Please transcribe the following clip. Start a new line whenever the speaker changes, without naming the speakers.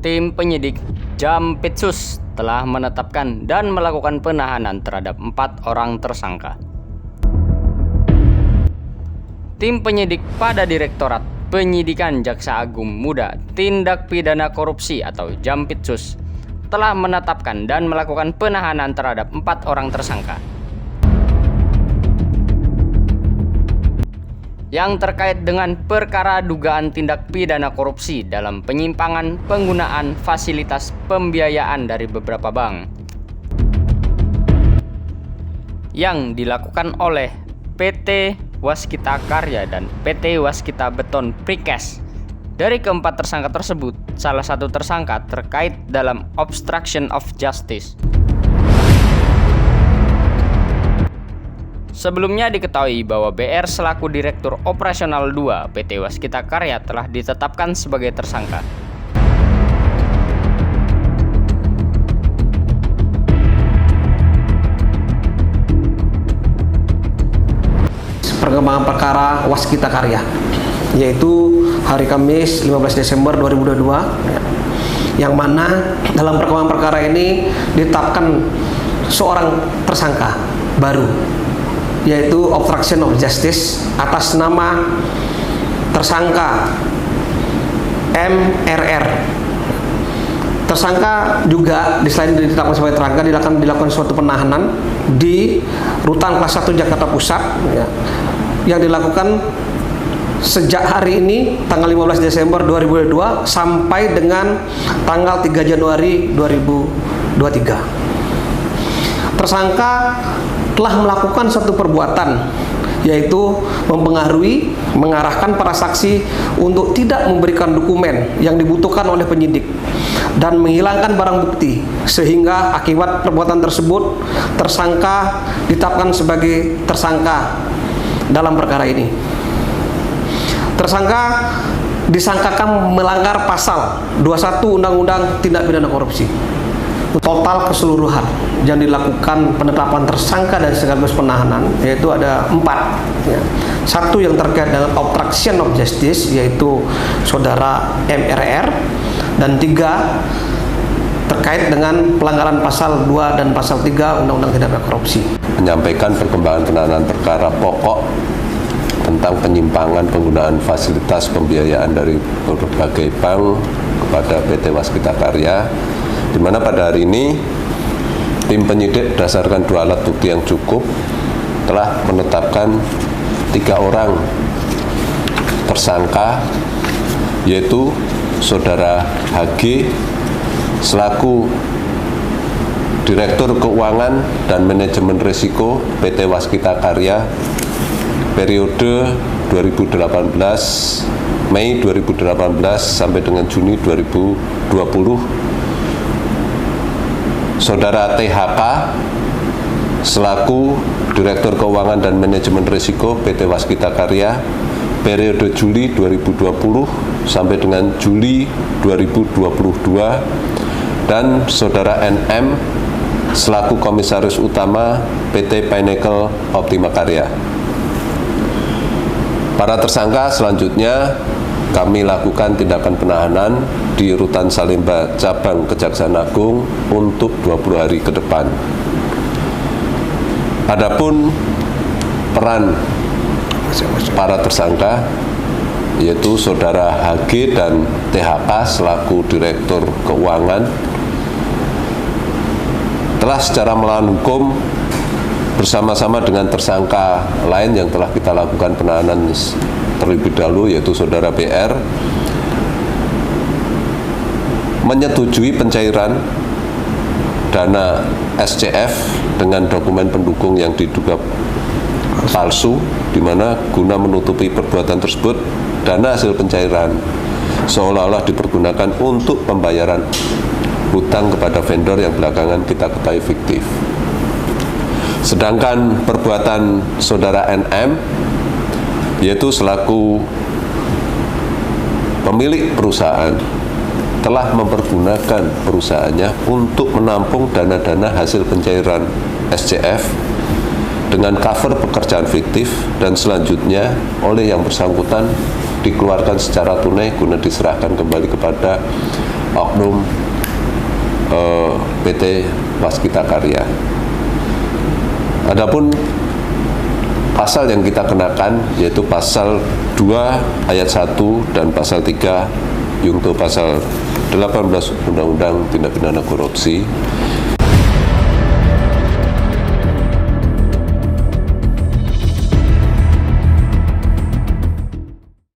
Tim penyidik Jampitsus telah menetapkan dan melakukan penahanan terhadap 4 orang tersangka. Tim penyidik pada Direktorat Penyidikan Jaksa Agung Muda Tindak Pidana Korupsi atau Jampitsus telah menetapkan dan melakukan penahanan terhadap 4 orang tersangka yang terkait dengan perkara dugaan tindak pidana korupsi dalam penyimpangan penggunaan fasilitas pembiayaan dari beberapa bank yang dilakukan oleh PT Waskita Karya dan PT Waskita Beton Precast. Dari keempat tersangka tersebut, salah satu tersangka terkait dalam obstruction of justice. Sebelumnya diketahui bahwa BR selaku Direktur Operasional 2 PT Waskita Karya telah ditetapkan sebagai tersangka.
Perkembangan perkara Waskita Karya, yaitu hari Kamis 15 Desember 2022, yang mana dalam perkembangan perkara ini ditetapkan seorang tersangka baru, yaitu obstruction of justice atas nama tersangka MRR. Tersangka juga selain ditetapkan sebagai tersangka dilakukan suatu penahanan di Rutan Kelas 1 Jakarta Pusat, yang dilakukan sejak hari ini tanggal 15 Desember 2022 sampai dengan tanggal 3 Januari 2023. Tersangka telah melakukan satu perbuatan, yaitu mempengaruhi, mengarahkan para saksi untuk tidak memberikan dokumen yang dibutuhkan oleh penyidik dan menghilangkan barang bukti, sehingga akibat perbuatan tersebut tersangka ditetapkan sebagai tersangka dalam perkara ini. Tersangka disangkakan melanggar pasal 21 Undang-Undang Tindak Pidana Korupsi. Total keseluruhan yang dilakukan penetapan tersangka dan sekaligus penahanan yaitu ada 4. Satu yang terkait dengan obstruction of justice, yaitu saudara MRR, dan 3 terkait dengan pelanggaran pasal 2 dan pasal 3 Undang-Undang Tindak Pidana Korupsi.
Menyampaikan perkembangan penanganan perkara pokok tentang penyimpangan penggunaan fasilitas pembiayaan dari berbagai bank kepada PT Waskita Karya, di mana pada hari ini tim penyidik berdasarkan 2 alat bukti yang cukup telah menetapkan 3 orang tersangka, yaitu saudara HG selaku Direktur Keuangan dan Manajemen Risiko PT Waskita Karya periode 2018 Mei 2018 sampai dengan Juni 2020. Saudara THK selaku Direktur Keuangan dan Manajemen Risiko PT Waskita Karya periode Juli 2020 sampai dengan Juli 2022, dan saudara NM selaku Komisaris Utama PT Pinnacle Optima Karya. Para tersangka selanjutnya kami lakukan tindakan penahanan di Rutan Salemba Cabang Kejaksaan Agung untuk 20 hari ke depan. Adapun peran para tersangka, yaitu saudara HG dan THK selaku Direktur Keuangan, telah secara melawan hukum bersama-sama dengan tersangka lain yang telah kita lakukan penahanan terlebih dahulu, yaitu saudara BR, menyetujui pencairan dana SCF dengan dokumen pendukung yang diduga palsu, di mana guna menutupi perbuatan tersebut, dana hasil pencairan seolah-olah dipergunakan untuk pembayaran hutang kepada vendor yang belakangan kita ketahui fiktif. Sedangkan perbuatan saudara NM, yaitu selaku pemilik perusahaan, telah mempergunakan perusahaannya untuk menampung dana-dana hasil pencairan SCF dengan cover pekerjaan fiktif, dan selanjutnya oleh yang bersangkutan dikeluarkan secara tunai guna diserahkan kembali kepada oknum PT Waskita Karya. Adapun pasal yang kita kenakan yaitu pasal 2 ayat 1 dan pasal 3 yungto pasal 18 Undang-Undang Tindak Pidana Korupsi